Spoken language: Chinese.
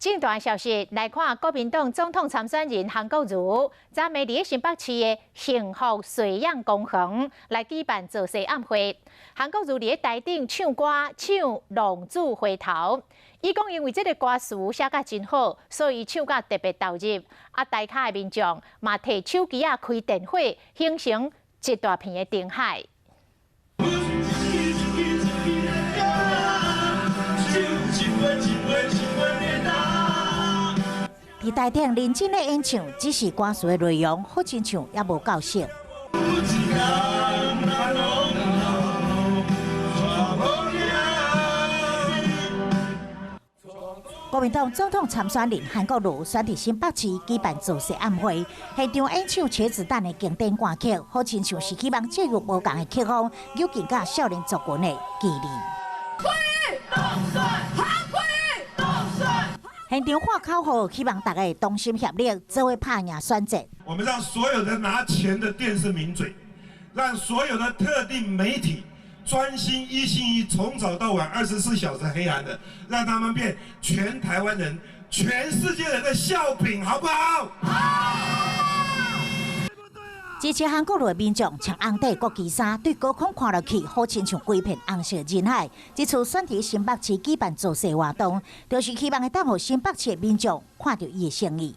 近段消息来看，国民党总统参选人韩国瑜昨暝伫新北市的幸福水漾公园来举办造势晚会。韩国瑜伫台顶唱歌唱《浪子回头》，伊讲因为这个歌词写甲真好，所以唱甲特别投入。台下的民众嘛摕手机开电火，形成一大片的灯海。 伫台顶认真的演唱，只是歌词的内容好亲像也无够熟。国民党总统参选人韩国瑜选伫新北市举办造势晚会，现场演唱《茄子蛋》的经典歌曲，好亲像是希望借由无同的曲风，诱进甲少年族群的激励。 现场喊口号，希望大家同心协力，做伙拍赢选战。我们让所有的拿钱的电视名嘴，让所有的特定媒体专心一心一从早到晚24小时黑暗的，让他们变全台湾人、全世界人的笑柄，好不好？好。 支持韩国瑜的民众穿红底国旗衫，对高空看落去，好亲像规片红色人海。这次选伫新北市举办造势活动，就是希望会当互新北市的民众看到伊的诚意。